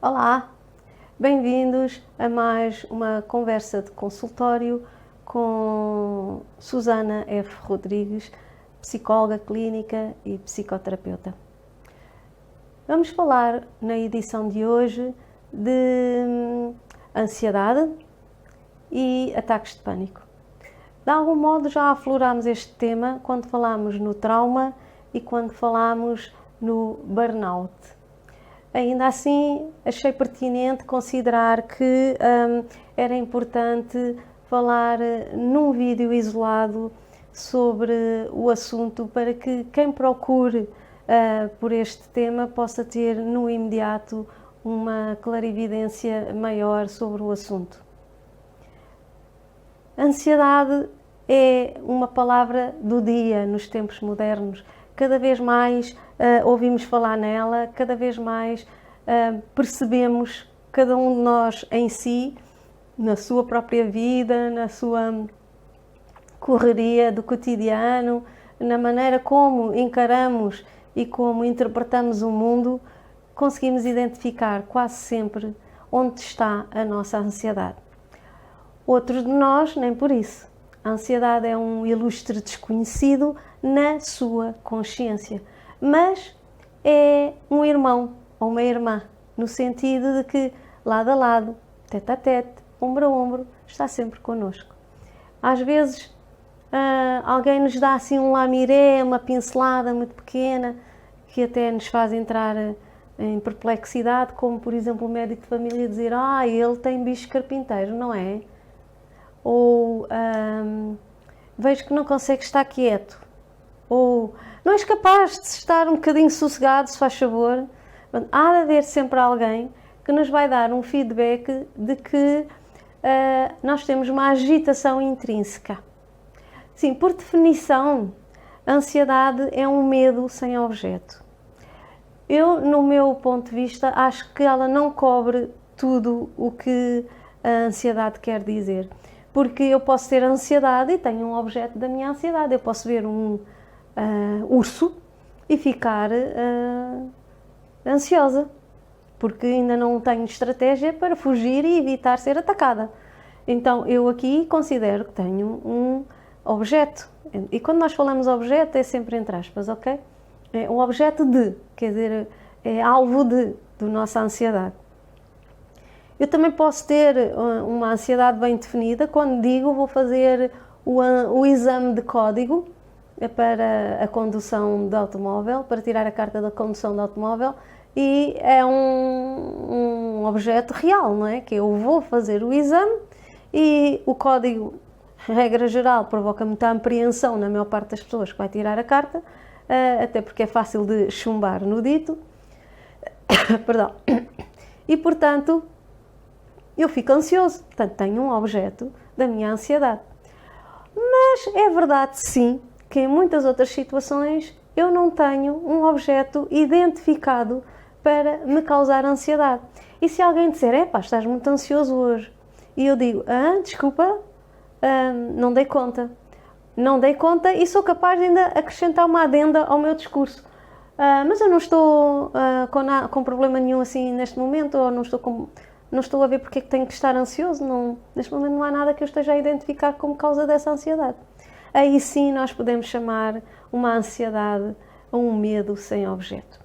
Olá, bem-vindos a mais uma conversa de consultório com Susana F. Rodrigues, psicóloga clínica e psicoterapeuta. Vamos falar na edição de hoje de ansiedade e ataques de pânico. De algum modo já aflorámos este tema quando falámos no trauma e quando falámos no burnout. Ainda assim, achei pertinente considerar que era importante falar num vídeo isolado sobre o assunto para que quem procure por este tema possa ter no imediato uma clarividência maior sobre o assunto. Ansiedade é uma palavra do dia nos tempos modernos. Cada vez mais ouvimos falar nela, cada vez mais percebemos cada um de nós em si, na sua própria vida, na sua correria do cotidiano, na maneira como encaramos e como interpretamos o mundo, conseguimos identificar quase sempre onde está a nossa ansiedade. Outros de nós, nem por isso. A ansiedade é um ilustre desconhecido na sua consciência, mas é um irmão ou uma irmã, no sentido de que lado a lado, tete a tete, ombro a ombro, está sempre connosco. Às vezes alguém nos dá assim um lamiré, uma pincelada muito pequena, que até nos faz entrar em perplexidade, como por exemplo o médico de família dizer: ele tem bicho carpinteiro, não é? Ou vejo que não consegue estar quieto, ou não és capaz de estar um bocadinho sossegado, se faz favor. Há de haver sempre alguém que nos vai dar um feedback de que nós temos uma agitação intrínseca. Sim, por definição, a ansiedade é um medo sem objeto. Eu, no meu ponto de vista, acho que ela não cobre tudo o que a ansiedade quer dizer. Porque eu posso ter ansiedade e tenho um objeto da minha ansiedade. Eu posso ver um urso e ficar ansiosa, porque ainda não tenho estratégia para fugir e evitar ser atacada. Então eu aqui considero que tenho um objeto. E quando nós falamos objeto é sempre entre aspas, ok? É um objeto de, quer dizer, é alvo de nossa ansiedade. Eu também posso ter uma ansiedade bem definida quando digo vou fazer o exame de código para a condução de automóvel, para tirar a carta da condução de automóvel, e é um objeto real, não é? Que eu vou fazer o exame e o código, regra geral, provoca muita apreensão na maior parte das pessoas que vai tirar a carta, até porque é fácil de chumbar no dito. Perdão. E, portanto, eu fico ansioso, portanto tenho um objeto da minha ansiedade. Mas é verdade, sim, que em muitas outras situações eu não tenho um objeto identificado para me causar ansiedade. E se alguém disser: estás muito ansioso hoje, e eu digo: desculpa, não dei conta. Não dei conta e sou capaz de ainda acrescentar uma adenda ao meu discurso. Mas eu não estou com problema nenhum assim neste momento, ou não estou a ver porque é que tenho que estar ansioso. Neste momento não há nada que eu esteja a identificar como causa dessa ansiedade. Aí sim nós podemos chamar uma ansiedade a um medo sem objeto.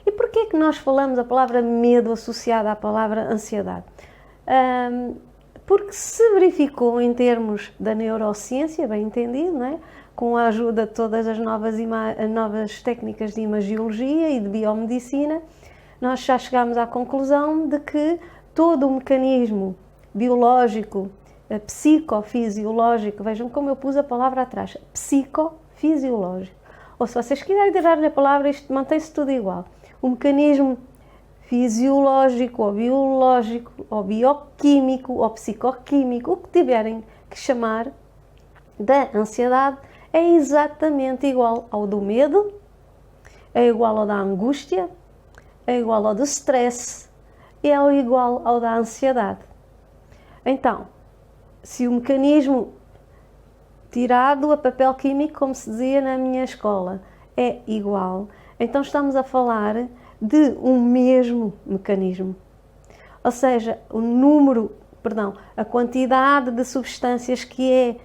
E porquê é que nós falamos a palavra medo associada à palavra ansiedade? Porque se verificou em termos da neurociência, bem entendido, não é? Com a ajuda de todas as novas técnicas de imagiologia e de biomedicina, nós já chegámos à conclusão de que todo o mecanismo biológico, psicofisiológico, vejam como eu pus a palavra atrás, psicofisiológico, ou se vocês quiserem tirar-lhe a palavra, isto mantém-se tudo igual. O mecanismo fisiológico, ou biológico, ou bioquímico, ou psicoquímico, o que tiverem que chamar, da ansiedade, é exatamente igual ao do medo, é igual ao da angústia, é igual ao do stress, e é igual ao da ansiedade. Então, se o mecanismo tirado a papel químico, como se dizia na minha escola, é igual, então estamos a falar de um mesmo mecanismo. ou seja, a quantidade de substâncias que é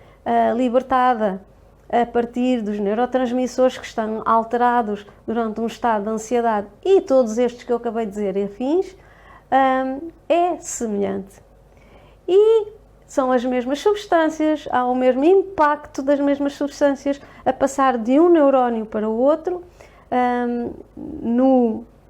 libertada a partir dos neurotransmissores que estão alterados durante um estado de ansiedade e todos estes que eu acabei de dizer e afins, é semelhante. E são as mesmas substâncias, há o mesmo impacto das mesmas substâncias a passar de um neurónio para o outro,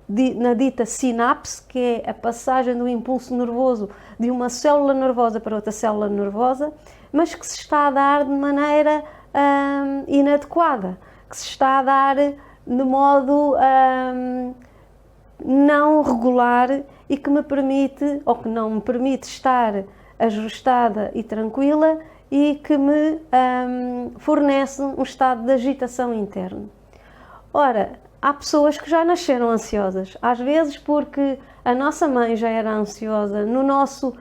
na dita sinapse, que é a passagem do impulso nervoso de uma célula nervosa para outra célula nervosa, mas que se está a dar de maneira inadequada, que se está a dar de modo não regular e que me permite, ou que não me permite estar ajustada e tranquila e que me fornece um estado de agitação interno. Ora, há pessoas que já nasceram ansiosas, às vezes porque a nossa mãe já era ansiosa no nosso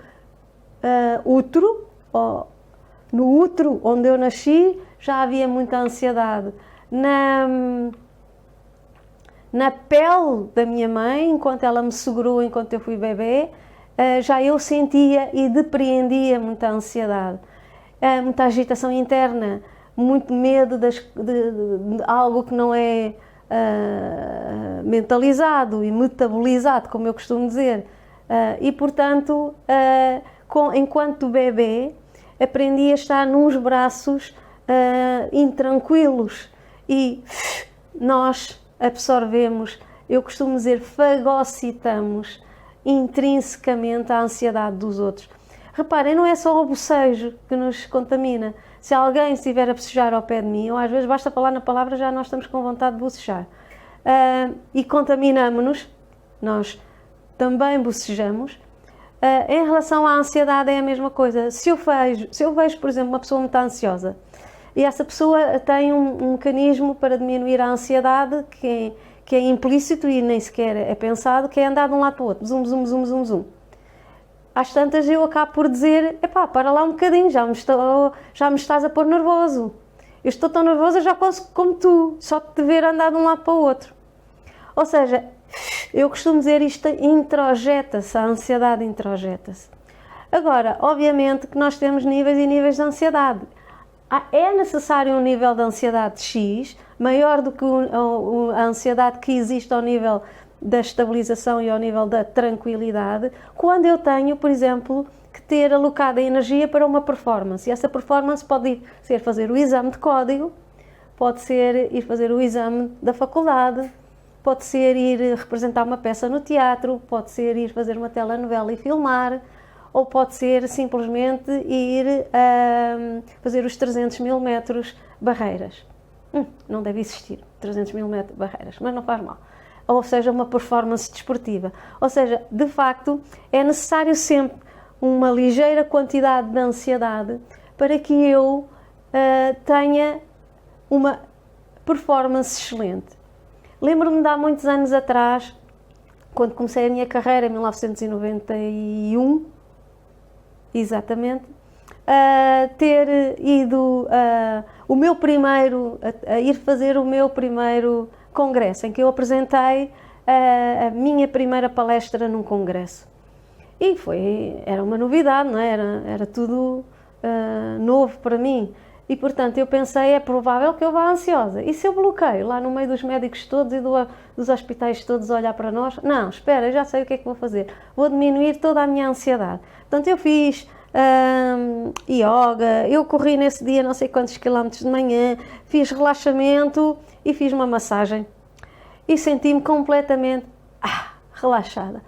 útero, ou no útero onde eu nasci já havia muita ansiedade. Na pele da minha mãe, enquanto ela me segurou, enquanto eu fui bebê, já eu sentia e depreendia muita ansiedade, muita agitação interna, muito medo de algo que não é mentalizado e metabolizado, como eu costumo dizer. E, portanto, enquanto bebê, aprendi a estar nos braços intranquilos e nós absorvemos, eu costumo dizer, fagocitamos intrinsecamente a ansiedade dos outros. Reparem, não é só o bocejo que nos contamina. Se alguém estiver a bocejar ao pé de mim, ou às vezes basta falar na palavra, já nós estamos com vontade de bocejar. E contaminamos-nos, nós também bocejamos. Em relação à ansiedade é a mesma coisa. Se eu vejo, por exemplo, uma pessoa muito ansiosa, e essa pessoa tem um mecanismo para diminuir a ansiedade que é implícito e nem sequer é pensado, que é andar de um lado para o outro, zoom, zoom, zoom, zoom, zoom. Às tantas eu acabo por dizer, para lá um bocadinho, já me estás a pôr nervoso. Eu estou tão nervosa já quase como tu, só de te ver andar de um lado para o outro. Ou seja, eu costumo dizer isto, introjeta-se, a ansiedade introjeta-se. Agora, obviamente que nós temos níveis e níveis de ansiedade. É necessário um nível de ansiedade X, maior do que a ansiedade que existe ao nível da estabilização e ao nível da tranquilidade, quando eu tenho, por exemplo, que ter alocado a energia para uma performance. E essa performance pode ser fazer o exame de código, pode ser ir fazer o exame da faculdade, pode ser ir representar uma peça no teatro, pode ser ir fazer uma telenovela e filmar, ou pode ser simplesmente ir fazer os 300 mil metros barreiras. Não deve existir 300 mil metros barreiras, mas não faz mal. Ou seja, uma performance desportiva. Ou seja, de facto, é necessário sempre uma ligeira quantidade de ansiedade para que eu tenha uma performance excelente. Lembro-me de há muitos anos atrás, quando comecei a minha carreira, em 1991, exatamente, ter ido a ir fazer o meu primeiro congresso, em que eu apresentei a minha primeira palestra num congresso. E era uma novidade, não é? Era tudo novo para mim. E, portanto, eu pensei, é provável que eu vá ansiosa. E se eu bloqueio lá no meio dos médicos todos e dos hospitais todos a olhar para nós? Não, espera, eu já sei o que é que vou fazer. Vou diminuir toda a minha ansiedade. Portanto, eu fiz yoga, eu corri nesse dia não sei quantos quilómetros de manhã, fiz relaxamento e fiz uma massagem. E senti-me completamente relaxada.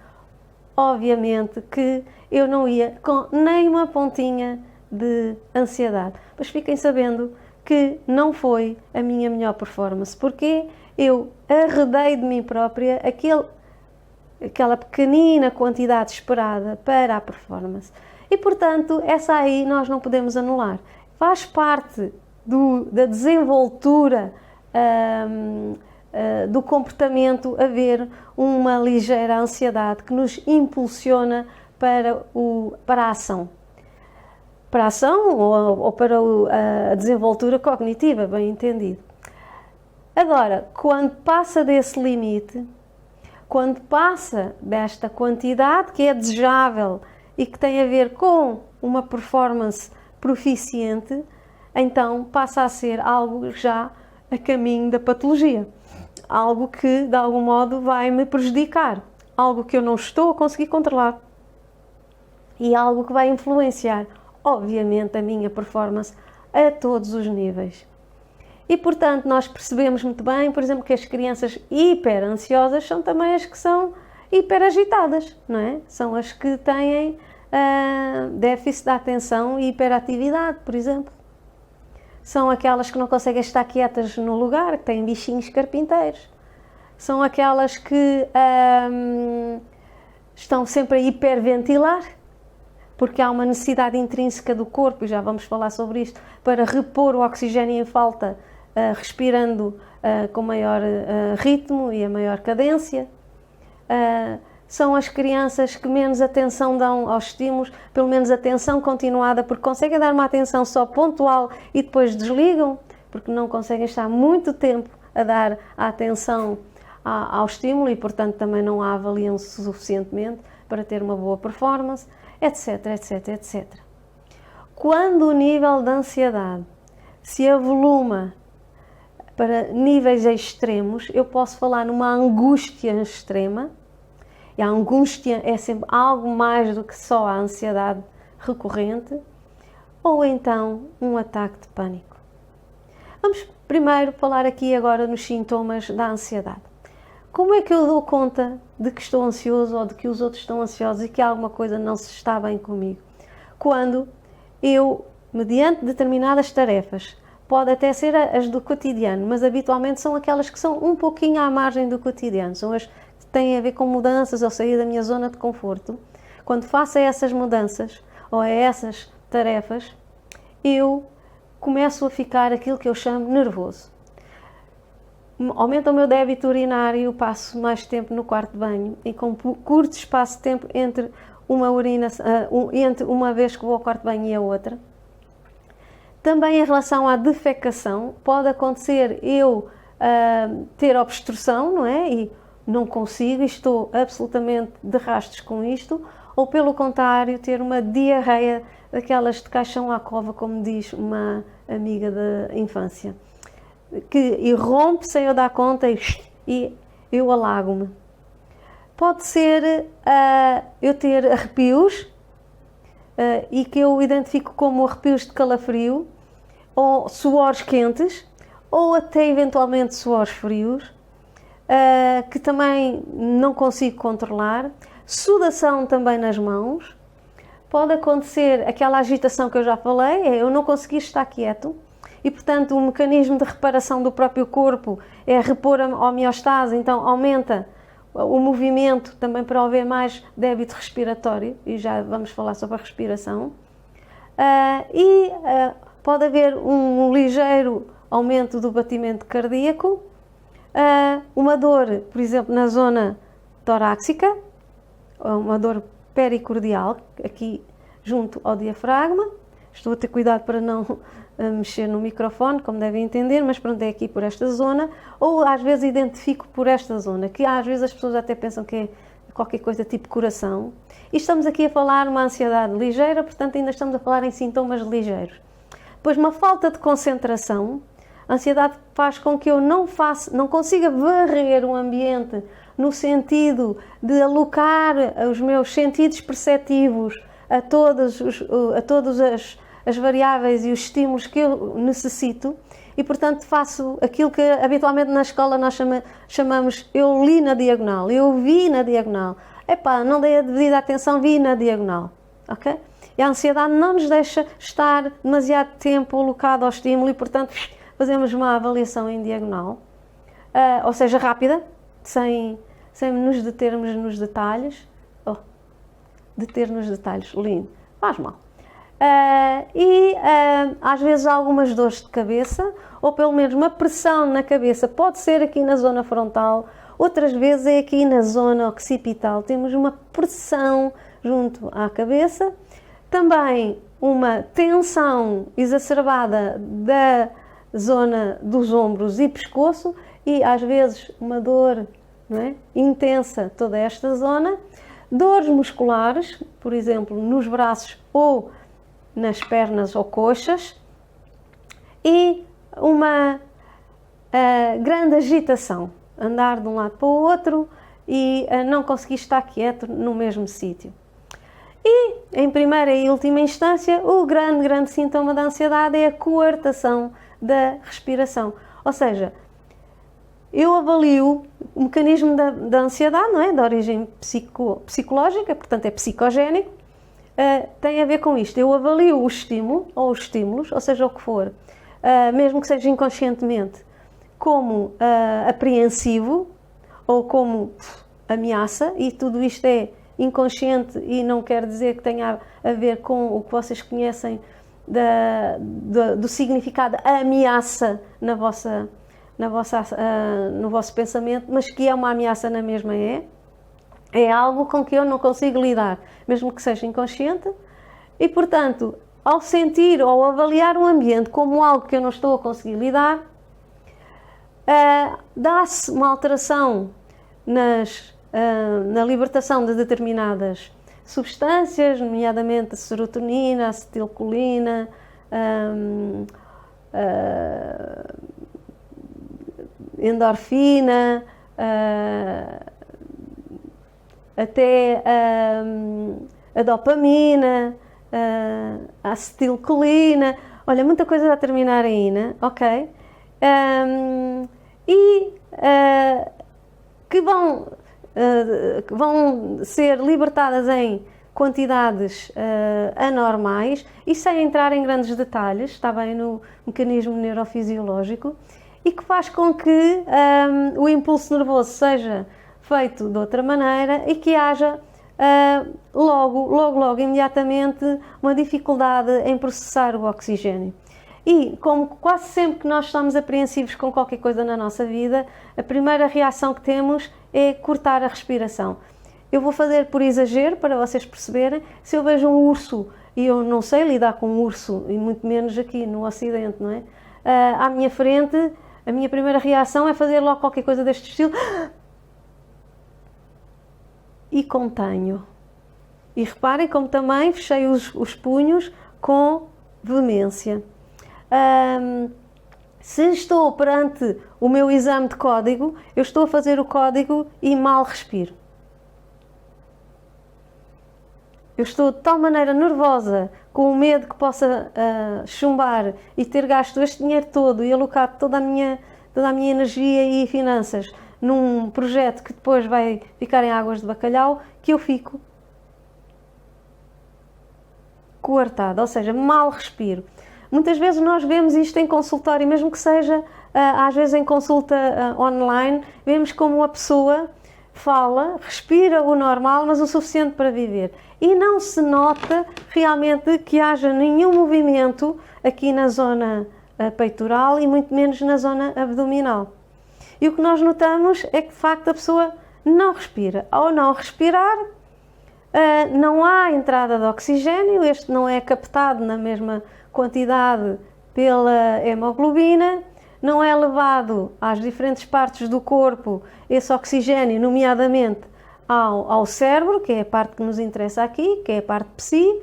Obviamente que eu não ia com nem uma pontinha de ansiedade, mas fiquem sabendo que não foi a minha melhor performance, porque eu arredei de mim própria aquela pequenina quantidade esperada para a performance. E, portanto, essa aí nós não podemos anular. Faz parte da desenvoltura do comportamento haver uma ligeira ansiedade que nos impulsiona para a ação. Para a ação ou para a desenvoltura cognitiva, bem entendido. Agora, quando passa desse limite, Quando passa desta quantidade, que é desejável e que tem a ver com uma performance proficiente, então passa a ser algo já a caminho da patologia. Algo que, de algum modo, vai me prejudicar. Algo que eu não estou a conseguir controlar. E algo que vai influenciar, obviamente, a minha performance a todos os níveis. E, portanto, nós percebemos muito bem, por exemplo, que as crianças hiperansiosas são também as que são hiperagitadas, não é? São as que têm déficit de atenção e hiperatividade, por exemplo. São aquelas que não conseguem estar quietas no lugar, que têm bichinhos carpinteiros. São aquelas que estão sempre a hiperventilar, porque há uma necessidade intrínseca do corpo, e já vamos falar sobre isto, para repor o oxigênio em falta, respirando com maior ritmo e a maior cadência. São as crianças que menos atenção dão aos estímulos, pelo menos atenção continuada, porque conseguem dar uma atenção só pontual e depois desligam, porque não conseguem estar muito tempo a dar a atenção ao estímulo e, portanto, também não a avaliam suficientemente para ter uma boa performance, etc, etc, etc. Quando o nível de ansiedade se avoluma para níveis extremos, eu posso falar numa angústia extrema, e a angústia é sempre algo mais do que só a ansiedade recorrente, ou então um ataque de pânico. Vamos primeiro falar aqui agora nos sintomas da ansiedade. Como é que eu dou conta de que estou ansioso ou de que os outros estão ansiosos e que alguma coisa não se está bem comigo? Quando eu, mediante determinadas tarefas, pode até ser as do cotidiano, mas habitualmente são aquelas que são um pouquinho à margem do cotidiano, são as que têm a ver com mudanças ou sair da minha zona de conforto. Quando faço essas mudanças ou a essas tarefas, eu começo a ficar aquilo que eu chamo nervoso. Aumenta o meu débito urinário, passo mais tempo no quarto de banho e com curto espaço de tempo entre entre uma vez que vou ao quarto de banho e a outra. Também em relação à defecação, pode acontecer eu ter obstrução, não é? E não consigo, estou absolutamente de rastos com isto, ou pelo contrário, ter uma diarreia daquelas de caixão à cova, como diz uma amiga da infância, que irrompe sem eu dar conta e eu alago-me. Pode ser eu ter arrepios e que eu identifico como arrepios de calafrio, ou suores quentes, ou até eventualmente suores frios, que também não consigo controlar. Sudação também nas mãos. Pode acontecer aquela agitação que eu já falei, eu não conseguir estar quieto. E, portanto, o mecanismo de reparação do próprio corpo é repor a homeostase, então aumenta o movimento também para haver mais débito respiratório, e já vamos falar sobre a respiração. Pode haver um ligeiro aumento do batimento cardíaco, uma dor, por exemplo, na zona torácica, uma dor pericordial, aqui junto ao diafragma. Estou a ter cuidado para não mexer no microfone, como devem entender, mas pronto, é aqui por esta zona, ou às vezes identifico por esta zona, que às vezes as pessoas até pensam que é qualquer coisa tipo coração. E estamos aqui a falar uma ansiedade ligeira, portanto ainda estamos a falar em sintomas ligeiros. Depois, uma falta de concentração. A ansiedade faz com que eu não consiga varrer o ambiente no sentido de alocar os meus sentidos perceptivos a todas as variáveis e os estímulos que eu necessito, e portanto faço aquilo que habitualmente na escola nós chamamos eu li na diagonal, eu vi na diagonal. Epá, não dei a devida atenção, vi na diagonal, ok? E a ansiedade não nos deixa estar demasiado tempo alocado ao estímulo e, portanto, fazemos uma avaliação em diagonal, ou seja, rápida, sem nos determos nos detalhes. Deter nos detalhes, lindo, faz mal. Às vezes há algumas dores de cabeça, ou pelo menos uma pressão na cabeça, pode ser aqui na zona frontal, outras vezes é aqui na zona occipital, temos uma pressão junto à cabeça, também uma tensão exacerbada da zona dos ombros e pescoço, e às vezes uma dor não é? Intensa toda esta zona, dores musculares, por exemplo, nos braços ou nas pernas ou coxas, e uma grande agitação, andar de um lado para o outro e não conseguir estar quieto no mesmo sítio. E, em primeira e última instância, o grande sintoma da ansiedade é a coartação da respiração. Ou seja, eu avalio o mecanismo da ansiedade, não é? De origem psicológica, portanto é psicogénico, tem a ver com isto. Eu avalio o estímulo, ou os estímulos, ou seja, o que for, mesmo que seja inconscientemente, como apreensivo ou como ameaça, e tudo isto é inconsciente e não quer dizer que tenha a ver com o que vocês conhecem do significado ameaça no vosso pensamento, mas que é uma ameaça na mesma é algo com que eu não consigo lidar, mesmo que seja inconsciente, e portanto, ao sentir ou avaliar o ambiente como algo que eu não estou a conseguir lidar, dá-se uma alteração na libertação de determinadas substâncias, nomeadamente a serotonina, a acetilcolina, endorfina, até a dopamina, a acetilcolina, olha, muita coisa a terminar aí, né? Ok? Que vão ser libertadas em quantidades anormais e sem entrar em grandes detalhes, está bem, no mecanismo neurofisiológico, e que faz com que o impulso nervoso seja feito de outra maneira e que haja logo, imediatamente, uma dificuldade em processar o oxigênio. E, como quase sempre que nós estamos apreensivos com qualquer coisa na nossa vida, a primeira reação que temos é cortar a respiração. Eu vou fazer por exagero, para vocês perceberem. Se eu vejo um urso, e eu não sei lidar com um urso, e muito menos aqui no Ocidente, não é? À minha frente, a minha primeira reação é fazer logo qualquer coisa deste estilo. E contenho. E reparem como também fechei os punhos com veemência. Se estou perante o meu exame de código, eu estou a fazer o código e mal respiro. Eu estou de tal maneira nervosa, com o medo que possa chumbar e ter gasto este dinheiro todo e alocado toda a minha energia e finanças num projeto que depois vai ficar em águas de bacalhau, que eu fico coartada, ou seja, mal respiro. Muitas vezes nós vemos isto em consultório, mesmo que seja às vezes em consulta online, vemos como a pessoa fala, respira o normal, mas o suficiente para viver. E não se nota realmente que haja nenhum movimento aqui na zona peitoral e muito menos na zona abdominal. E o que nós notamos é que de facto a pessoa não respira. Ao não respirar, não há entrada de oxigênio, este não é captado na mesma quantidade pela hemoglobina, não é levado às diferentes partes do corpo esse oxigênio, nomeadamente ao cérebro, que é a parte que nos interessa aqui, que é a parte psi,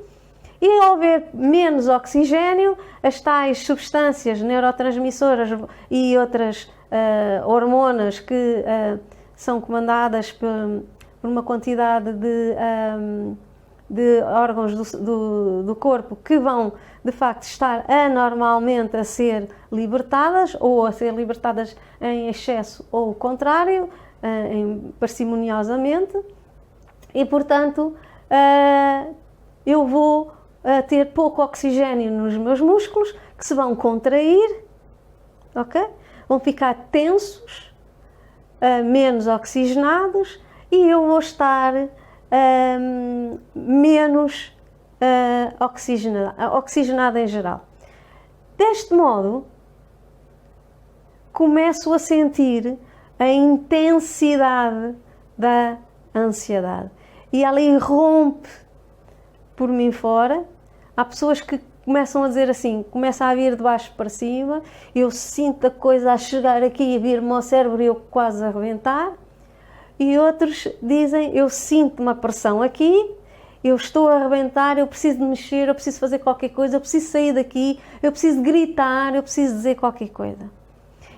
e ao haver menos oxigênio, as tais substâncias neurotransmissoras e outras hormonas que são comandadas por uma quantidade de órgãos do corpo que vão de facto estar anormalmente a ser libertadas ou a ser libertadas em excesso ou o contrário, parcimoniosamente, e portanto eu vou ter pouco oxigênio nos meus músculos, que se vão contrair, ok? Vão ficar tensos, menos oxigenados, e eu vou estar menos oxigenada em geral. Deste modo, começo a sentir a intensidade da ansiedade e ela irrompe por mim fora. Há pessoas que começam a dizer assim, começa a vir de baixo para cima, eu sinto a coisa a chegar aqui e vir-me ao cérebro e eu quase a arrebentar. e outros dizem, eu sinto uma pressão aqui, eu estou a arrebentar, eu preciso de mexer, eu preciso fazer qualquer coisa, eu preciso sair daqui, eu preciso gritar, eu preciso dizer qualquer coisa.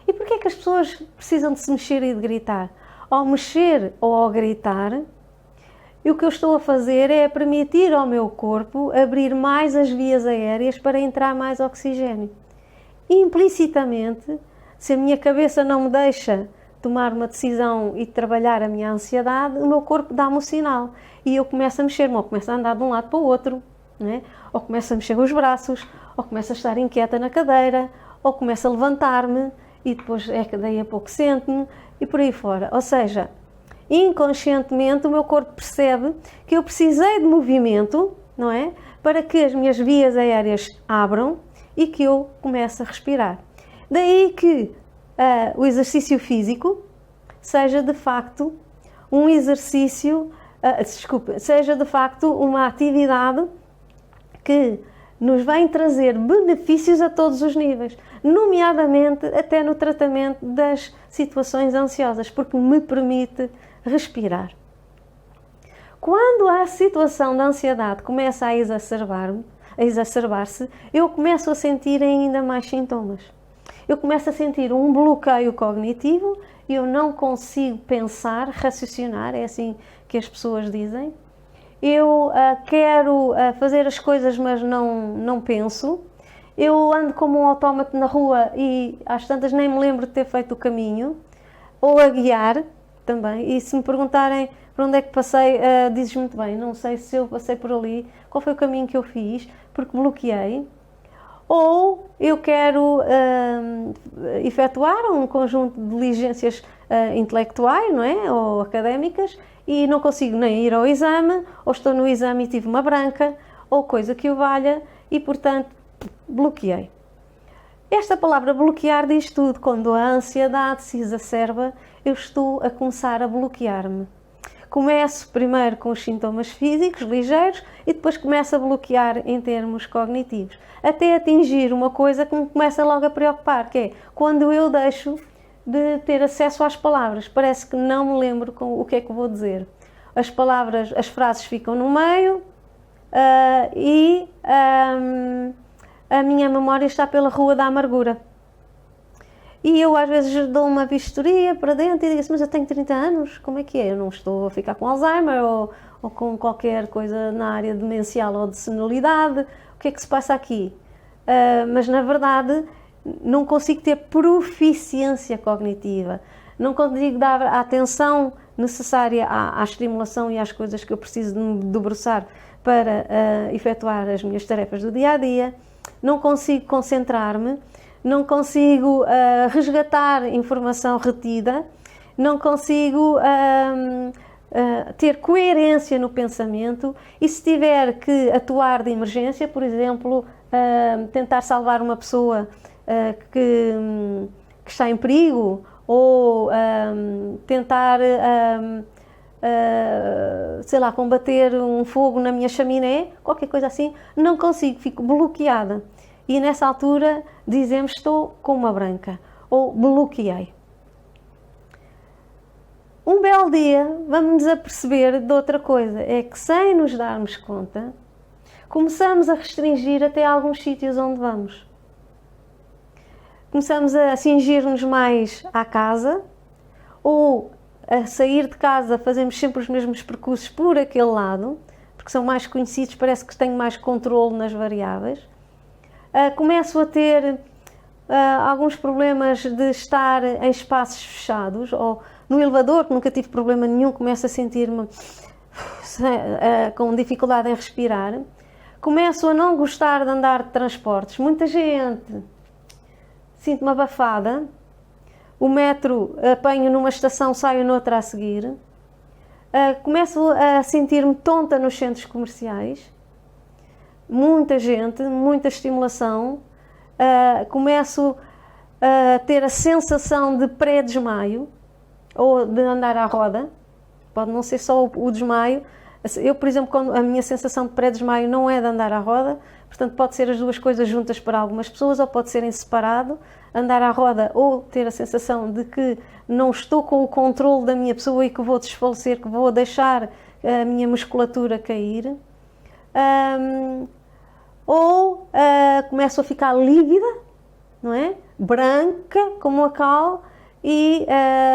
E porquê é que as pessoas precisam de se mexer e de gritar? Ao mexer ou ao gritar, o que eu estou a fazer é permitir ao meu corpo abrir mais as vias aéreas para entrar mais oxigênio. Implicitamente, se a minha cabeça não me deixa tomar uma decisão e trabalhar a minha ansiedade, o meu corpo dá-me o sinal e eu começo a mexer-me, ou começo a andar de um lado para o outro, né? Ou começo a mexer os braços, ou começo a estar inquieta na cadeira, ou começo a levantar-me e depois é que daí a pouco sento-me e por aí fora. Ou seja, inconscientemente o meu corpo percebe que eu precisei de movimento, não é? Para que as minhas vias aéreas abram e que eu comece a respirar. Daí que o exercício físico seja de facto um exercício, seja de facto uma atividade que nos vai trazer benefícios a todos os níveis, nomeadamente até no tratamento das situações ansiosas, porque me permite respirar. Quando a situação da ansiedade começa a exacerbar-se, eu começo a sentir ainda mais sintomas. Eu começo a sentir um bloqueio cognitivo, eu não consigo pensar, raciocinar, é assim que as pessoas dizem. Eu quero fazer as coisas, mas não penso. Eu ando como um autómato na rua e às tantas nem me lembro de ter feito o caminho. Ou a guiar também. E se me perguntarem por onde é que passei, dizes muito bem, não sei se eu passei por ali, qual foi o caminho que eu fiz, porque bloqueei. Ou eu quero efetuar um conjunto de diligências intelectuais, não é? Ou académicas, e não consigo nem ir ao exame, ou estou no exame e tive uma branca, ou coisa que o valha, e portanto bloqueei. Esta palavra bloquear diz tudo. Quando a ansiedade se exacerba, eu estou a começar a bloquear-me. Começo primeiro com os sintomas físicos ligeiros e depois começo a bloquear em termos cognitivos, até atingir uma coisa que me começa logo a preocupar, que é quando eu deixo de ter acesso às palavras. Parece que não me lembro o que é que vou dizer. As palavras, as frases ficam no meio e a minha memória está pela rua da amargura. E eu às vezes dou uma vistoria para dentro e digo assim, mas eu tenho 30 anos, como é que é? Eu não estou a ficar com Alzheimer ou com qualquer coisa na área demencial ou de senilidade, o que é que se passa aqui? Mas na verdade não consigo ter proficiência cognitiva, não consigo dar a atenção necessária à estimulação e às coisas que eu preciso de me debruçar para efetuar as minhas tarefas do dia-a-dia, não consigo concentrar-me, não consigo resgatar informação retida, não consigo ter coerência no pensamento e se tiver que atuar de emergência, por exemplo, tentar salvar uma pessoa que está em perigo ou tentar, sei lá, combater um fogo na minha chaminé, qualquer coisa assim, não consigo, fico bloqueada. E nessa altura dizemos estou com uma branca ou bloqueei. Um belo dia vamos nos aperceber de outra coisa, é que sem nos darmos conta, começamos a restringir até alguns sítios onde vamos. Começamos a cingir-nos mais à casa ou a sair de casa fazemos sempre os mesmos percursos por aquele lado, porque são mais conhecidos, parece que tenho mais controle nas variáveis. Começo a ter alguns problemas de estar em espaços fechados ou no elevador, que nunca tive problema nenhum, começo a sentir-me com dificuldade em respirar. Começo a não gostar de andar de transportes, muita gente, sinto-me abafada, o metro apanho numa estação, saio noutra a seguir, começo a sentir-me tonta nos centros comerciais, muita gente, muita estimulação, começo a ter a sensação de pré-desmaio ou de andar à roda, pode não ser só o desmaio. Eu, por exemplo, quando a minha sensação de pré-desmaio não é de andar à roda, Portanto, pode ser as duas coisas juntas para algumas pessoas, ou pode ser em separado, andar à roda ou ter a sensação de que não estou com o controle da minha pessoa e que vou desfalecer, que vou deixar a minha musculatura cair. Ou começo a ficar lívida, não é? Branca como a cal, e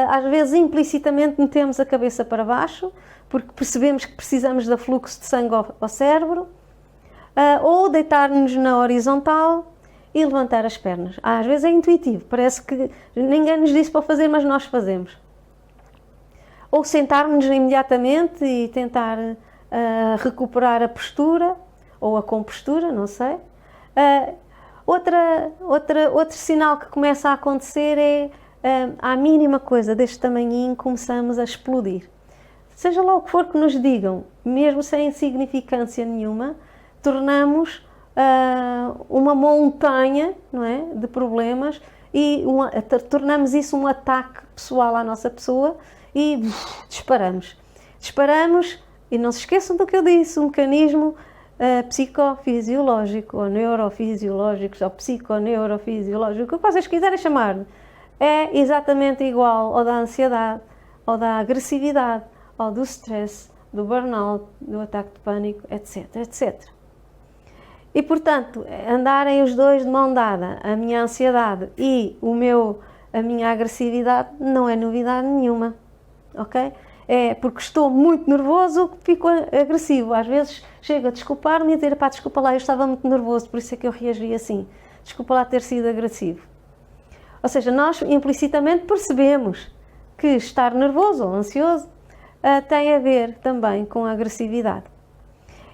às vezes implicitamente metemos a cabeça para baixo, porque percebemos que precisamos de fluxo de sangue ao cérebro, ou deitar-nos na horizontal e levantar as pernas. Às vezes é intuitivo, parece que ninguém nos disse para fazer, mas nós fazemos. Ou sentar-nos imediatamente e tentar recuperar a postura, ou a compostura, não sei. Outro sinal que começa a acontecer é, à mínima coisa deste tamanhinho, começamos a explodir. Seja lá o que for que nos digam, mesmo sem insignificância nenhuma, tornamos uma montanha, não é, de problemas, e tornamos isso um ataque pessoal à nossa pessoa e disparamos. Disparamos, e não se esqueçam do que eu disse, um mecanismo psicofisiológico, ou neurofisiológico, ou psiconeurofisiológico, o que vocês quiserem chamar, é exatamente igual ao da ansiedade, ou da agressividade, ou do stress, do burnout, do ataque de pânico, etc, etc. E, portanto, andarem os dois de mão dada, a minha ansiedade e a minha agressividade, não é novidade nenhuma, ok? É porque estou muito nervoso que fico agressivo. Às vezes chego a desculpar-me e a dizer, pá, desculpa lá, eu estava muito nervoso, por isso é que eu reagi assim. Desculpa lá ter sido agressivo. Ou seja, nós implicitamente percebemos que estar nervoso ou ansioso tem a ver também com a agressividade.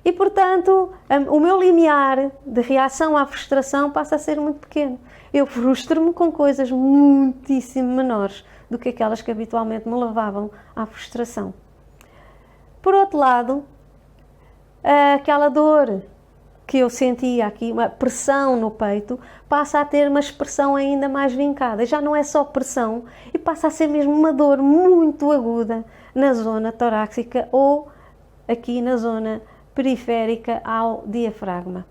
E, portanto, o meu limiar de reação à frustração passa a ser muito pequeno. Eu frustro-me com coisas muitíssimo menores do que aquelas que habitualmente me levavam à frustração. Por outro lado, aquela dor que eu sentia aqui, uma pressão no peito, passa a ter uma expressão ainda mais vincada. Já não é só pressão, e passa a ser mesmo uma dor muito aguda na zona torácica ou aqui na zona periférica ao diafragma.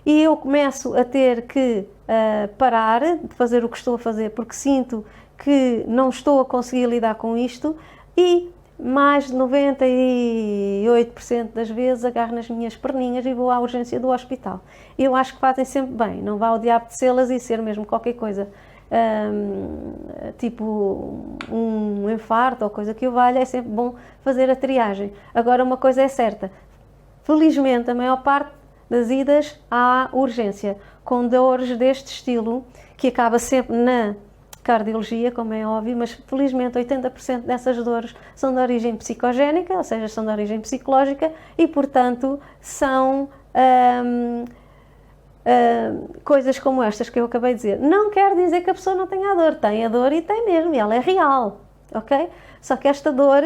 E eu começo a ter que parar de fazer o que estou a fazer, porque sinto que não estou a conseguir lidar com isto, e mais de 98% das vezes agarro nas minhas perninhas e vou à urgência do hospital. Eu acho que fazem sempre bem, não vá ao diabo de selas e ser mesmo qualquer coisa, tipo um infarto ou coisa que o valha, é sempre bom fazer a triagem. Agora, uma coisa é certa, felizmente a maior parte das idas à urgência com dores deste estilo, que acaba sempre na cardiologia, como é óbvio, mas felizmente 80% dessas dores são de origem psicogénica, ou seja, são de origem psicológica, e portanto são coisas como estas que eu acabei de dizer. Não quer dizer que a pessoa não tenha a dor, tem a dor e tem mesmo, e ela é real, ok? Só que esta dor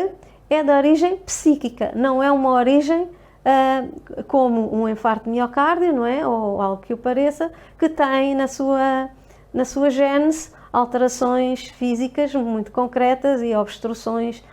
é de origem psíquica, não é uma origem como um infarto de miocárdio, não é? Ou algo que o pareça, que tem na sua gênese alterações físicas muito concretas e obstruções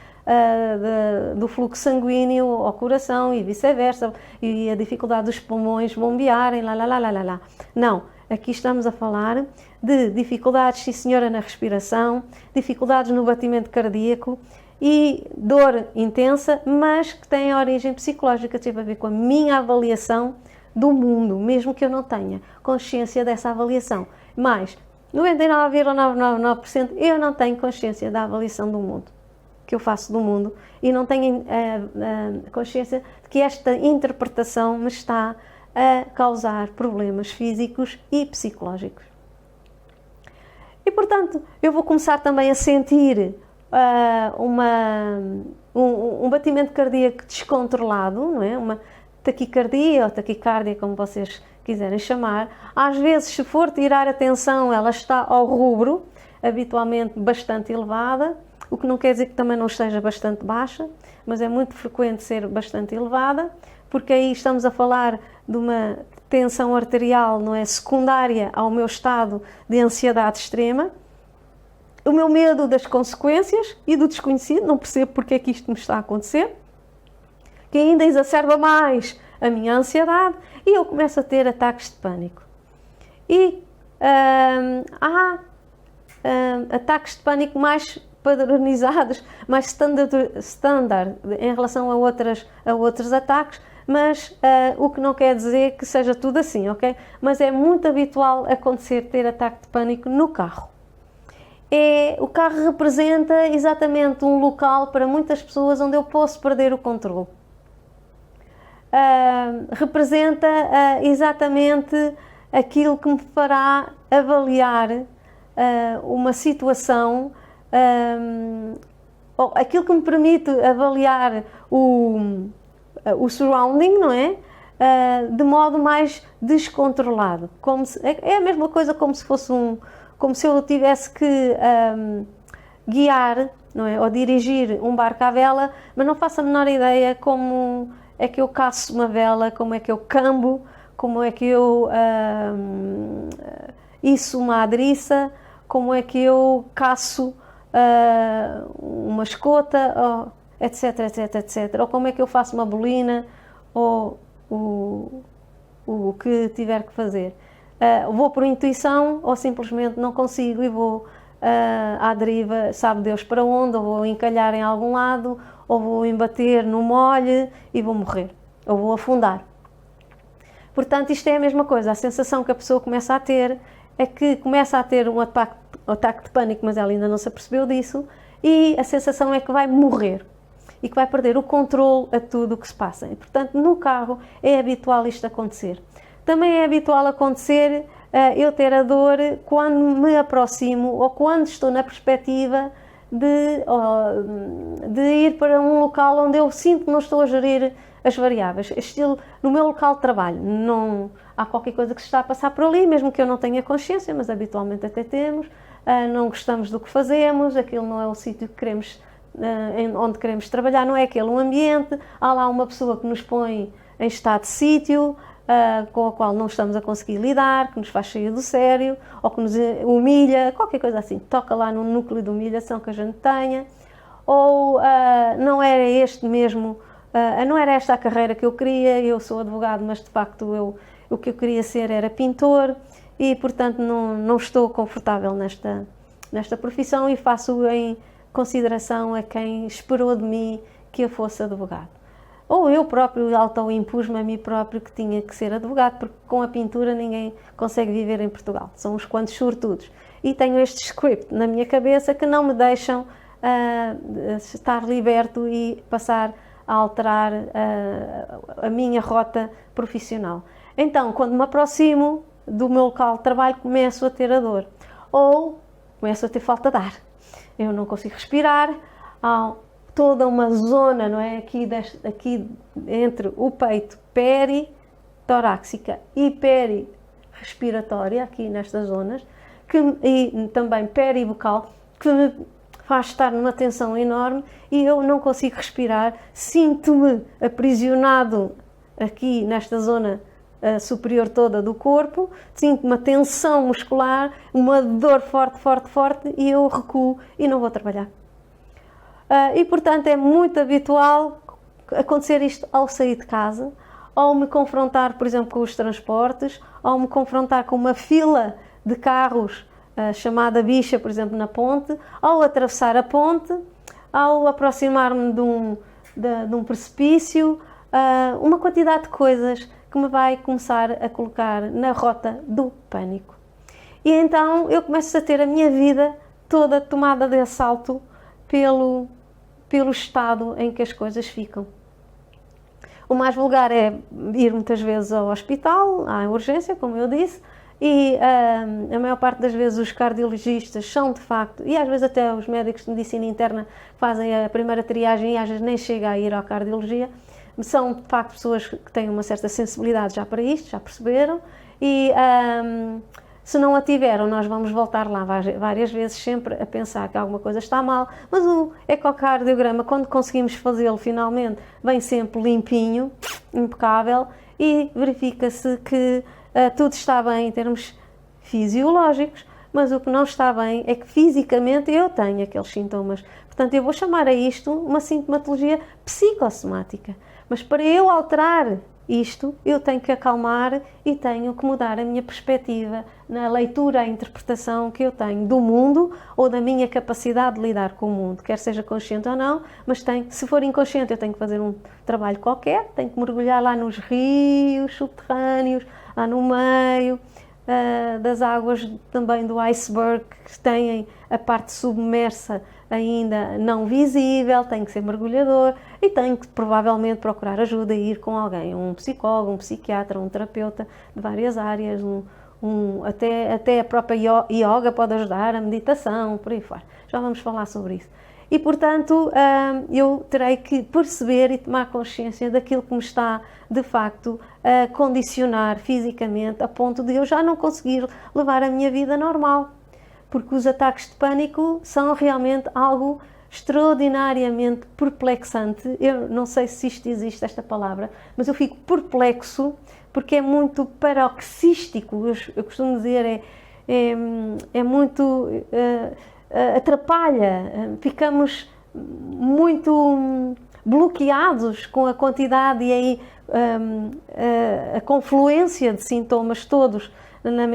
do fluxo sanguíneo ao coração e vice-versa, e a dificuldade dos pulmões bombearem, lá. Não, aqui estamos a falar de dificuldades, sim senhora, na respiração, dificuldades no batimento cardíaco e dor intensa, mas que tem origem psicológica, tem a ver com a minha avaliação do mundo, mesmo que eu não tenha consciência dessa avaliação. Mas 99,999% eu não tenho consciência da avaliação do mundo, que eu faço do mundo, e não tenho consciência de que esta interpretação me está a causar problemas físicos e psicológicos. E, portanto, eu vou começar também a sentir um batimento cardíaco descontrolado, não é? Uma taquicardia ou taquicardia, como vocês quiserem chamar. Às vezes, se for tirar a tensão, ela está ao rubro, habitualmente bastante elevada, o que não quer dizer que também não esteja bastante baixa, mas é muito frequente ser bastante elevada, porque aí estamos a falar de uma tensão arterial, não é, secundária ao meu estado de ansiedade extrema. O meu medo das consequências e do desconhecido, não percebo porque é que isto me está a acontecer, que ainda exacerba mais a minha ansiedade e eu começo a ter ataques de pânico. E há ataques de pânico mais padronizados, mais standard em relação a outros ataques, mas o que não quer dizer que seja tudo assim, ok? Mas é muito habitual acontecer ter ataque de pânico no carro. O carro representa exatamente um local para muitas pessoas onde eu posso perder o controle. Representa exatamente aquilo que me fará avaliar uma situação, aquilo que me permite avaliar o surrounding, não é? De modo mais descontrolado. É a mesma coisa como se eu tivesse que guiar, não é? Ou dirigir um barco à vela, mas não faço a menor ideia como é que eu caço uma vela, como é que eu cambo, como é que eu iço uma adriça, como é que eu caço uma escota, etc, etc, etc. Ou como é que eu faço uma bolina, ou o que tiver que fazer. Vou por intuição ou simplesmente não consigo e vou à deriva, sabe Deus para onde, ou vou encalhar em algum lado, ou vou embater no molhe e vou morrer, ou vou afundar. Portanto, isto é a mesma coisa, a sensação que a pessoa começa a ter é que começa a ter um ataque de pânico, mas ela ainda não se apercebeu disso, e a sensação é que vai morrer e que vai perder o controle a tudo o que se passa. E, portanto, no carro é habitual isto acontecer. Também é habitual acontecer eu ter a dor quando me aproximo ou quando estou na perspectiva de ir para um local onde eu sinto que não estou a gerir as variáveis. Estilo, no meu local de trabalho, não há qualquer coisa que se está a passar por ali, mesmo que eu não tenha consciência, mas habitualmente até temos. Não gostamos do que fazemos, aquilo não é o sítio que queremos, onde queremos trabalhar, não é aquele um ambiente, há lá uma pessoa que nos põe em estado de sítio, com a qual não estamos a conseguir lidar, que nos faz sair do sério, ou que nos humilha, qualquer coisa assim, toca lá no núcleo de humilhação que a gente tenha, ou não era este mesmo, não era esta a carreira que eu queria, eu sou advogado, mas de facto o que eu queria ser era pintor, e portanto não estou confortável nesta profissão e faço em consideração a quem esperou de mim que eu fosse advogado. Ou eu próprio auto-impus-me a mim próprio que tinha que ser advogado, porque com a pintura ninguém consegue viver em Portugal, são uns quantos sortudos. E tenho este script na minha cabeça que não me deixam estar liberto e passar a alterar a minha rota profissional. Então, quando me aproximo do meu local de trabalho, começo a ter a dor. Ou começo a ter falta de ar. Eu não consigo respirar, há toda uma zona, não é? Aqui entre o peito peritoráxica e perirrespiratória, aqui nestas zonas, e também peribucal, que me faz estar numa tensão enorme e eu não consigo respirar, sinto-me aprisionado aqui nesta zona superior toda do corpo, sinto uma tensão muscular, uma dor forte, forte, forte e eu recuo e não vou trabalhar. E portanto é muito habitual acontecer isto ao sair de casa, ao me confrontar, por exemplo, com os transportes, ao me confrontar com uma fila de carros chamada bicha, por exemplo, na ponte, ao atravessar a ponte, ao aproximar-me de um precipício, uma quantidade de coisas que me vai começar a colocar na rota do pânico. E então eu começo a ter a minha vida toda tomada de assalto pelo estado em que as coisas ficam. O mais vulgar é ir muitas vezes ao hospital, à urgência, como eu disse, e a maior parte das vezes os cardiologistas são de facto, e às vezes até os médicos de medicina interna fazem a primeira triagem e às vezes nem chega a ir à cardiologia, são de facto pessoas que têm uma certa sensibilidade já para isto, já perceberam, e se não a tiveram, nós vamos voltar lá várias vezes sempre a pensar que alguma coisa está mal, mas o ecocardiograma, quando conseguimos fazê-lo finalmente, vem sempre limpinho, impecável, e verifica-se que tudo está bem em termos fisiológicos, mas o que não está bem é que fisicamente eu tenho aqueles sintomas. Portanto, eu vou chamar a isto uma sintomatologia psicossomática. Mas para eu alterar isto, eu tenho que acalmar e tenho que mudar a minha perspectiva na leitura, a interpretação que eu tenho do mundo ou da minha capacidade de lidar com o mundo, quer seja consciente ou não, mas se for inconsciente eu tenho que fazer um trabalho qualquer, tenho que mergulhar lá nos rios subterrâneos, lá no meio das águas também do iceberg, que têm a parte submersa ainda não visível, tenho que ser mergulhador e tenho que provavelmente procurar ajuda e ir com alguém, um psicólogo, um psiquiatra, um terapeuta de várias áreas, até a própria yoga pode ajudar, a meditação, por aí fora. Já vamos falar sobre isso. E, portanto, eu terei que perceber e tomar consciência daquilo que me está, de facto, a condicionar fisicamente, a ponto de eu já não conseguir levar a minha vida normal. Porque os ataques de pânico são realmente algo extraordinariamente perplexante. Eu não sei se isto existe, esta palavra, mas eu fico perplexo porque é muito paroxístico. Eu costumo dizer, é muito... atrapalha, ficamos muito bloqueados com a quantidade e aí a confluência de sintomas todos na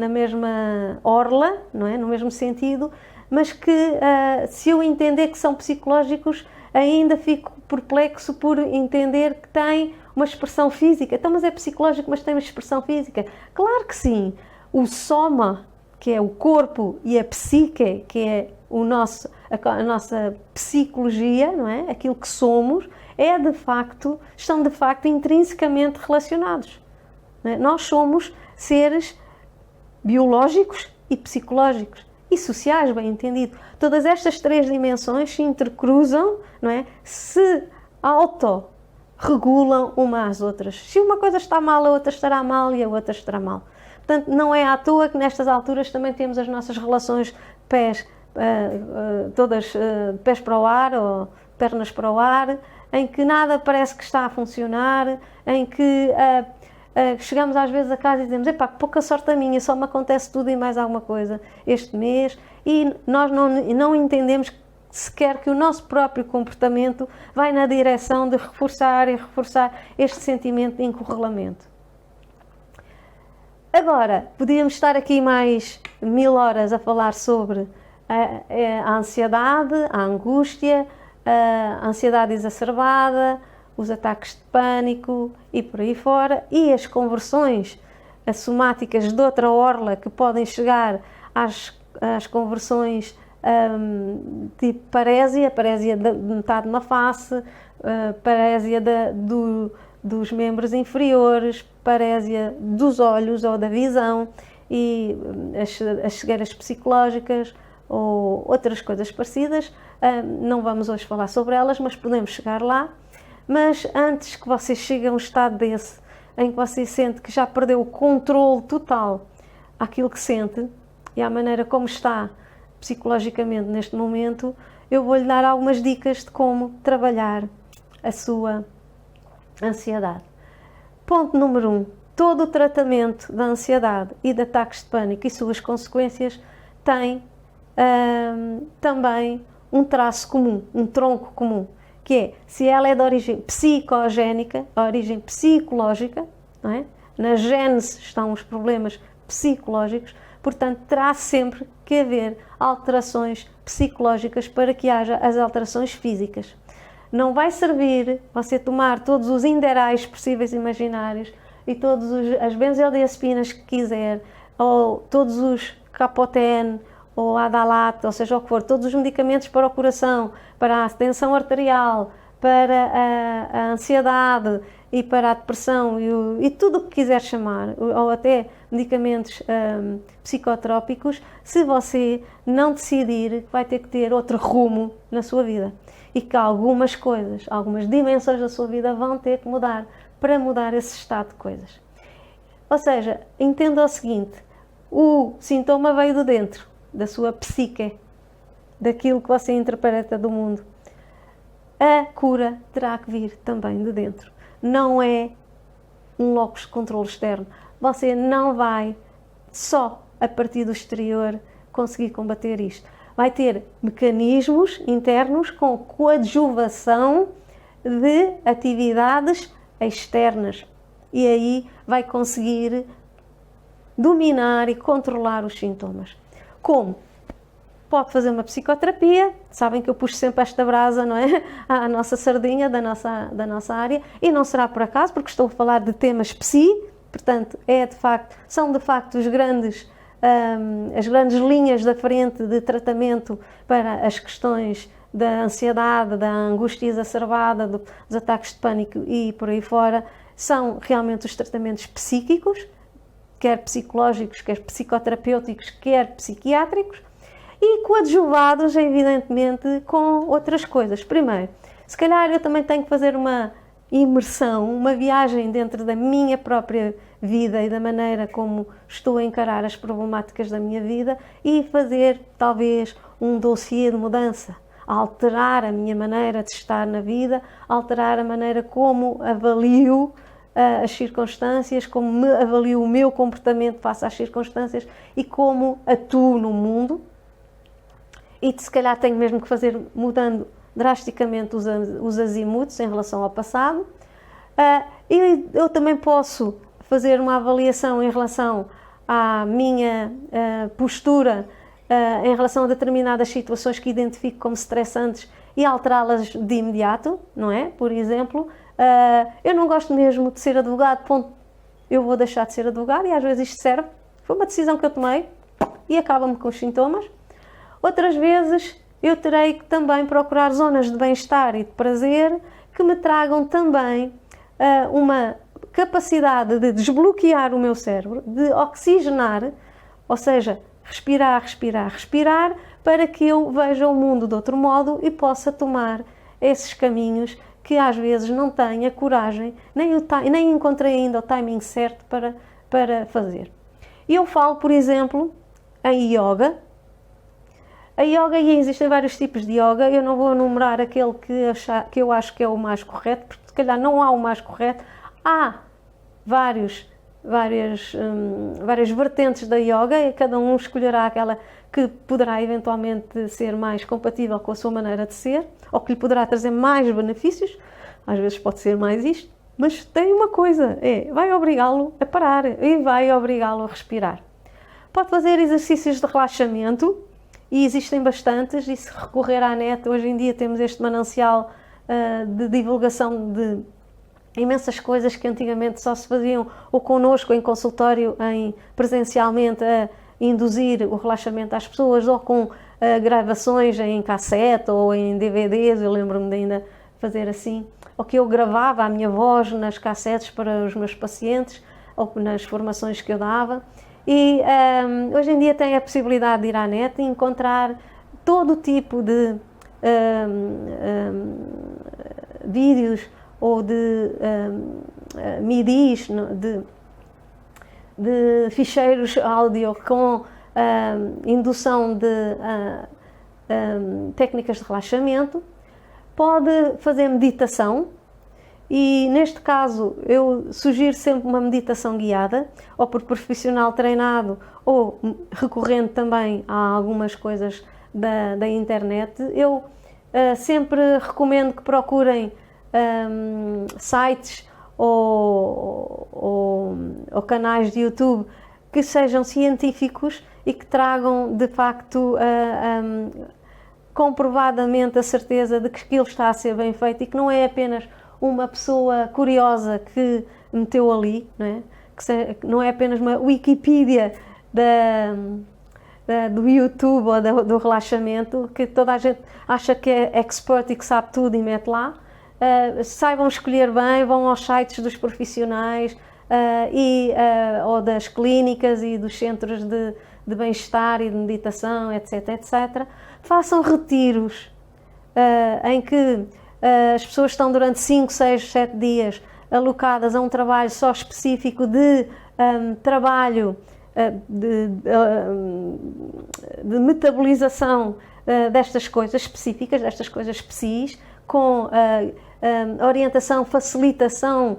mesma orla, não é? No mesmo sentido, mas que se eu entender que são psicológicos, ainda fico perplexo por entender que tem uma expressão física. Então, mas é psicológico, mas tem uma expressão física? Claro que sim. O soma, que é o corpo, e a psique, que é a nossa psicologia, não é? Aquilo que somos, estão de facto intrinsecamente relacionados. Não é? Nós somos seres biológicos e psicológicos e sociais, bem entendido. Todas estas três dimensões se intercruzam, não é? Se autorregulam uma às outras. Se uma coisa está mal, a outra estará mal e a outra estará mal. Portanto, não é à toa que nestas alturas também temos as nossas relações todas pés para o ar ou pernas para o ar, em que nada parece que está a funcionar, em que chegamos às vezes a casa e dizemos: epá, que pouca sorte a minha, só me acontece tudo e mais alguma coisa este mês, e nós não entendemos sequer que o nosso próprio comportamento vai na direção de reforçar e reforçar este sentimento de incorrelamento. Agora, podíamos estar aqui mais 1000 horas a falar sobre a ansiedade, a angústia, a ansiedade exacerbada, os ataques de pânico e por aí fora, e as conversões somáticas de outra orla que podem chegar às conversões tipo parésia de metade de uma face, parésia dos membros inferiores, parésia dos olhos ou da visão, e as cegueiras psicológicas ou outras coisas parecidas. Não vamos hoje falar sobre elas, mas podemos chegar lá. Mas antes que você chegue a um estado desse, em que você sente que já perdeu o controle total àquilo que sente e à maneira como está psicologicamente neste momento, eu vou-lhe dar algumas dicas de como trabalhar a sua ansiedade. Ponto número 1. Todo o tratamento da ansiedade e de ataques de pânico e suas consequências tem também um traço comum, um tronco comum, que é, se ela é de origem psicogénica, a origem psicológica, não é? Na gênese estão os problemas psicológicos, portanto terá sempre que haver alterações psicológicas para que haja as alterações físicas. Não vai servir você tomar todos os inderais possíveis e imaginários e todas as benzodiazepinas que quiser, ou todos os Capoten, ou Adalat, ou seja o que for, todos os medicamentos para o coração, para a tensão arterial, para a ansiedade e para a depressão e tudo o que quiser chamar, ou até medicamentos psicotrópicos, se você não decidir, vai ter que ter outro rumo na sua vida e que algumas coisas, algumas dimensões da sua vida vão ter que mudar para mudar esse estado de coisas. Ou seja, entenda o seguinte: o sintoma veio de dentro, da sua psique, daquilo que você interpreta do mundo. A cura terá que vir também de dentro. Não é um locus de controle externo. Você não vai só a partir do exterior conseguir combater isto. Vai ter mecanismos internos com coadjuvação de atividades externas, e aí vai conseguir dominar e controlar os sintomas. Como? Pode fazer uma psicoterapia, sabem que eu puxo sempre esta brasa, não é? À nossa sardinha da nossa área, e não será por acaso, porque estou a falar de temas psi, portanto, são de facto as grandes linhas da frente de tratamento para as questões da ansiedade, da angústia exacerbada, dos ataques de pânico e por aí fora, são realmente os tratamentos psíquicos, quer psicológicos, quer psicoterapêuticos, quer psiquiátricos, e coadjuvados, evidentemente, com outras coisas. Primeiro, se calhar eu também tenho que fazer uma imersão, uma viagem dentro da minha própria vida e da maneira como estou a encarar as problemáticas da minha vida e fazer, talvez, um dossiê de mudança, alterar a minha maneira de estar na vida, alterar a maneira como avalio as circunstâncias, como me avalio o meu comportamento face às circunstâncias e como atuo no mundo. E se calhar tenho mesmo que fazer mudando drasticamente os azimuths em relação ao passado. E eu também posso fazer uma avaliação em relação à minha postura em relação a determinadas situações que identifico como estressantes e alterá-las de imediato, não é? Por exemplo, eu não gosto mesmo de ser advogado, ponto, eu vou deixar de ser advogado, e às vezes isto serve, foi uma decisão que eu tomei e acaba-me com os sintomas. Outras vezes eu terei que também procurar zonas de bem-estar e de prazer que me tragam também uma capacidade de desbloquear o meu cérebro, de oxigenar, ou seja, respirar, respirar, respirar, para que eu veja o mundo de outro modo e possa tomar esses caminhos que às vezes não tenho a coragem, nem encontrei ainda o timing certo para fazer. E eu falo, por exemplo, em yoga. A yoga, e existem vários tipos de yoga, eu não vou enumerar aquele que eu acho que é o mais correto, porque se calhar não há o mais correto. Há várias vertentes da yoga e cada um escolherá aquela que poderá eventualmente ser mais compatível com a sua maneira de ser, ou que lhe poderá trazer mais benefícios. Às vezes pode ser mais isto, mas tem uma coisa, vai obrigá-lo a parar e vai obrigá-lo a respirar. Pode fazer exercícios de relaxamento, e existem bastantes, e se recorrer à net, hoje em dia temos este manancial de divulgação de imensas coisas que antigamente só se faziam ou connosco em consultório, presencialmente, a induzir o relaxamento às pessoas, ou com gravações em cassete ou em DVDs, eu lembro-me de ainda fazer assim, ou que eu gravava a minha voz nas cassetes para os meus pacientes, ou nas formações que eu dava. E hoje em dia tem a possibilidade de ir à net e encontrar todo tipo de vídeos ou de MIDIs, de ficheiros áudio com indução de técnicas de relaxamento. Pode fazer meditação. E neste caso eu sugiro sempre uma meditação guiada, ou por profissional treinado, ou recorrendo também a algumas coisas da internet. Eu sempre recomendo que procurem sites ou canais de YouTube que sejam científicos e que tragam de facto comprovadamente a certeza de que aquilo está a ser bem feito e que não é apenas uma pessoa curiosa que meteu ali, não é? Que não é apenas uma Wikipedia do YouTube ou do relaxamento, que toda a gente acha que é expert e que sabe tudo e mete lá. Saibam escolher bem, vão aos sites dos profissionais ou das clínicas e dos centros de bem-estar e de meditação, etc, etc. Façam retiros em que as pessoas estão durante 5, 6, 7 dias alocadas a um trabalho só específico de trabalho de metabolização destas coisas específicas, destas coisas psis, com orientação, facilitação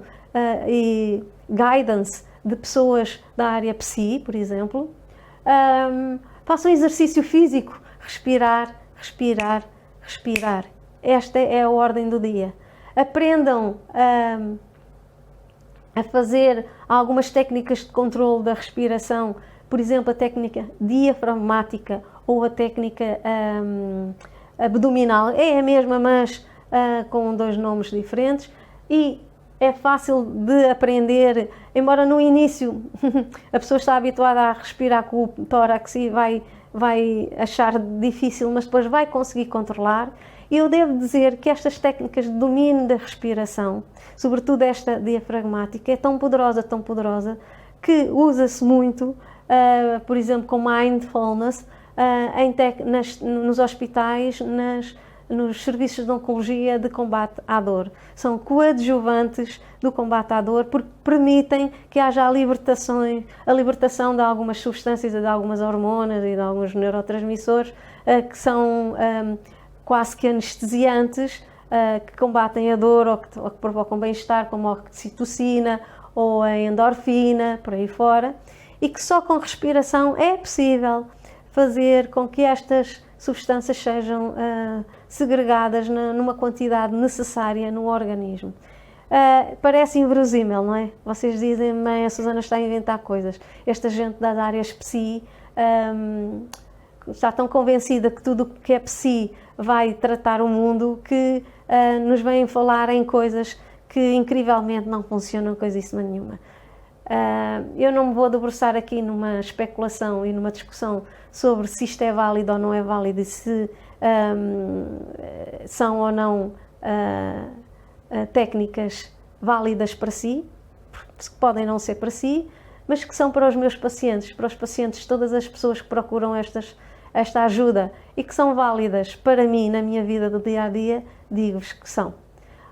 e guidance de pessoas da área psi, por exemplo. Façam exercício físico, respirar, respirar, respirar. Esta é a ordem do dia. Aprendam a fazer algumas técnicas de controle da respiração, por exemplo, a técnica diafragmática ou a técnica abdominal. É a mesma, mas com dois nomes diferentes, e é fácil de aprender, embora no início a pessoa está habituada a respirar com o tórax e vai achar difícil, mas depois vai conseguir controlar. E eu devo dizer que estas técnicas de domínio da respiração, sobretudo esta diafragmática, é tão poderosa, que usa-se muito, por exemplo, com mindfulness, nos hospitais, nos serviços de oncologia de combate à dor. São coadjuvantes do combate à dor, porque permitem que haja a libertação de algumas substâncias e de algumas hormonas e de alguns neurotransmissores que são quase que anestesiantes, que combatem a dor ou que provocam bem-estar, como a oxitocina ou a endorfina, por aí fora, e que só com respiração é possível fazer com que estas substâncias sejam segregadas numa quantidade necessária no organismo. Parece inverosímil, não é? Vocês dizem, mãe, a Susana está a inventar coisas. Esta gente das áreas psi está tão convencida que tudo o que é psi vai tratar o mundo, que nos vêm falar em coisas que incrivelmente não funcionam coisíssima nenhuma. Eu não me vou debruçar aqui numa especulação e numa discussão sobre se isto é válido ou não é válido, e se são ou não técnicas válidas para si, que podem não ser para si, mas que são para os meus pacientes, para os pacientes, todas as pessoas que procuram esta ajuda e que são válidas para mim na minha vida do dia a dia, digo-vos que são.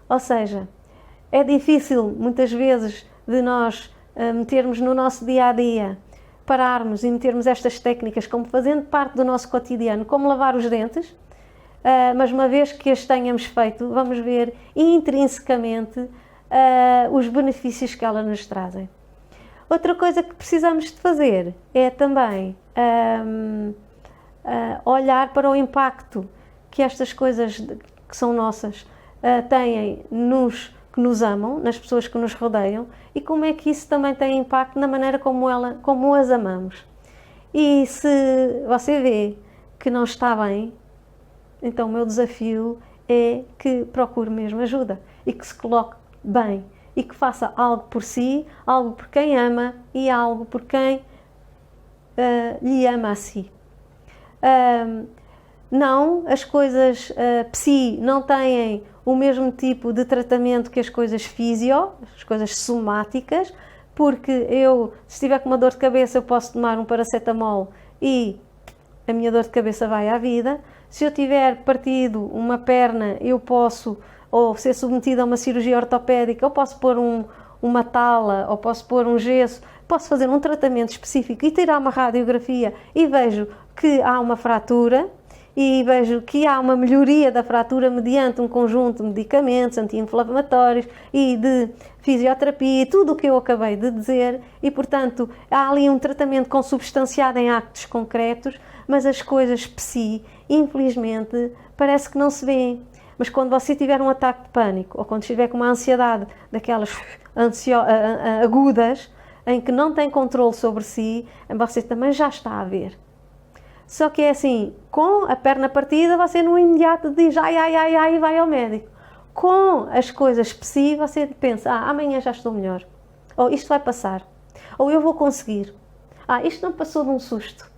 Ou seja, é difícil muitas vezes de nós metermos no nosso dia a dia, pararmos e metermos estas técnicas como fazendo parte do nosso cotidiano, como lavar os dentes, mas uma vez que as tenhamos feito, vamos ver intrinsecamente os benefícios que elas nos trazem. Outra coisa que precisamos de fazer é também olhar para o impacto que estas coisas que são nossas têm que nos amam, nas pessoas que nos rodeiam, e como é que isso também tem impacto na maneira como as amamos. E se você vê que não está bem, então o meu desafio é que procure mesmo ajuda e que se coloque bem e que faça algo por si, algo por quem ama e algo por quem lhe ama a si. Não, as coisas psi não têm o mesmo tipo de tratamento que as coisas físio, as coisas somáticas, porque se estiver com uma dor de cabeça, eu posso tomar um paracetamol e a minha dor de cabeça vai à vida. Se eu tiver partido uma perna, eu posso, ou ser submetida a uma cirurgia ortopédica, eu posso pôr uma tala, ou posso pôr um gesso, posso fazer um tratamento específico e tirar uma radiografia e vejo que há uma fratura, e vejo que há uma melhoria da fratura mediante um conjunto de medicamentos anti-inflamatórios e de fisioterapia, tudo o que eu acabei de dizer, e portanto há ali um tratamento consubstanciado em actos concretos, mas as coisas psi, infelizmente, parece que não se vêem. Mas quando você tiver um ataque de pânico, ou quando estiver com uma ansiedade daquelas agudas, em que não tem controle sobre si, você também já está a ver. Só que é assim, com a perna partida, você no imediato diz ai, e vai ao médico. Com as coisas psi, você pensa, amanhã já estou melhor. Ou isto vai passar. Ou eu vou conseguir. Isto não passou de um susto.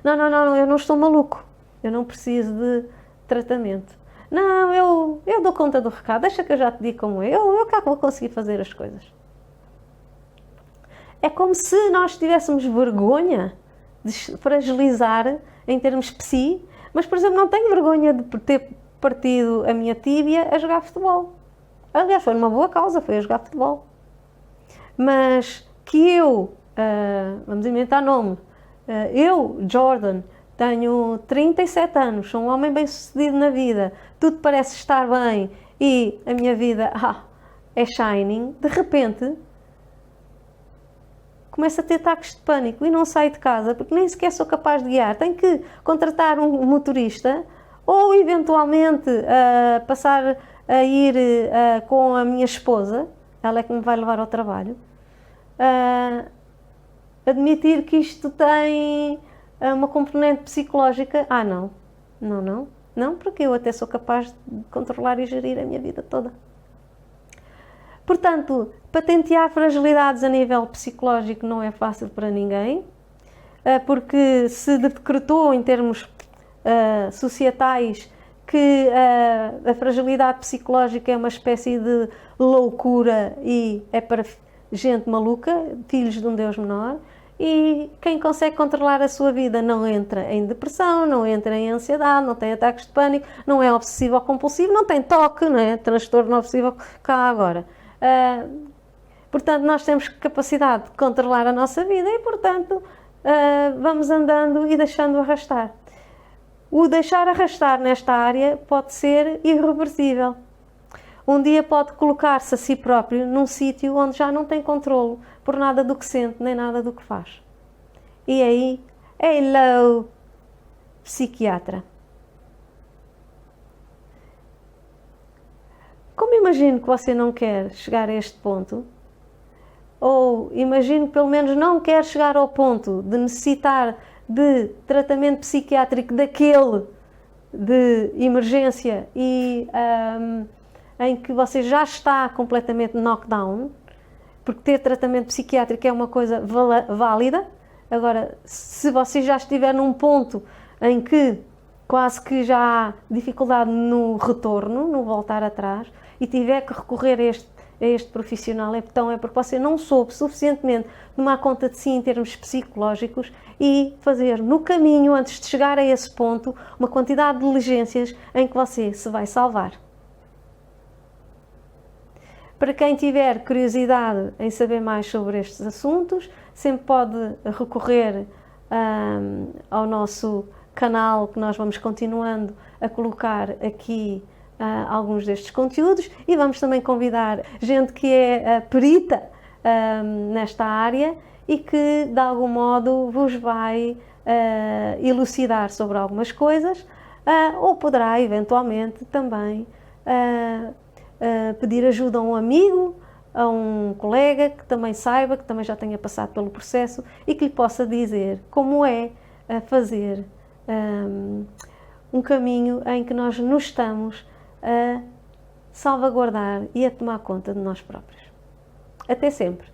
Não, eu não estou maluco. Eu não preciso de tratamento. Não, eu dou conta do recado. Deixa que eu já te digo como é. Eu cá vou conseguir fazer as coisas. É como se nós tivéssemos vergonha de fragilizar em termos psi, mas, por exemplo, não tenho vergonha de ter partido a minha tíbia a jogar futebol. Aliás, foi numa boa causa, foi a jogar futebol. Mas que vamos inventar nome, eu, Jordan, tenho 37 anos, sou um homem bem-sucedido na vida, tudo parece estar bem e a minha vida é shining, de repente começo a ter ataques de pânico e não saio de casa porque nem sequer sou capaz de guiar. Tenho que contratar um motorista ou eventualmente passar a ir com a minha esposa, ela é que me vai levar ao trabalho. Admitir que isto tem uma componente psicológica, não, porque eu até sou capaz de controlar e gerir a minha vida toda. Portanto, patentear fragilidades a nível psicológico não é fácil para ninguém, porque se decretou em termos societais que a fragilidade psicológica é uma espécie de loucura e é para gente maluca, filhos de um Deus menor, e quem consegue controlar a sua vida não entra em depressão, não entra em ansiedade, não tem ataques de pânico, não é obsessivo ou compulsivo, não tem TOC, não é? Transtorno obsessivo cá agora. Portanto, nós temos capacidade de controlar a nossa vida e, portanto, vamos andando e deixando arrastar. O deixar arrastar nesta área pode ser irreversível. Um dia pode colocar-se a si próprio num sítio onde já não tem controlo por nada do que sente, nem nada do que faz. E aí, hello, psiquiatra. Como imagino que você não quer chegar a este ponto, ou imagino que pelo menos não quer chegar ao ponto de necessitar de tratamento psiquiátrico daquele de emergência e em que você já está completamente knockdown, porque ter tratamento psiquiátrico é uma coisa válida. Agora, se você já estiver num ponto em que quase que já há dificuldade no retorno, no voltar atrás, e tiver que recorrer a este profissional, então é porque você não soube suficientemente tomar conta de si em termos psicológicos e fazer no caminho, antes de chegar a esse ponto, uma quantidade de diligências em que você se vai salvar. Para quem tiver curiosidade em saber mais sobre estes assuntos, sempre pode recorrer ao nosso canal, que nós vamos continuando a colocar aqui alguns destes conteúdos, e vamos também convidar gente que é perita nesta área e que de algum modo vos vai elucidar sobre algumas coisas, ou poderá eventualmente também pedir ajuda a um amigo, a um colega que também saiba, que também já tenha passado pelo processo e que lhe possa dizer como é fazer um caminho em que nós nos estamos a salvaguardar e a tomar conta de nós próprios. Até sempre!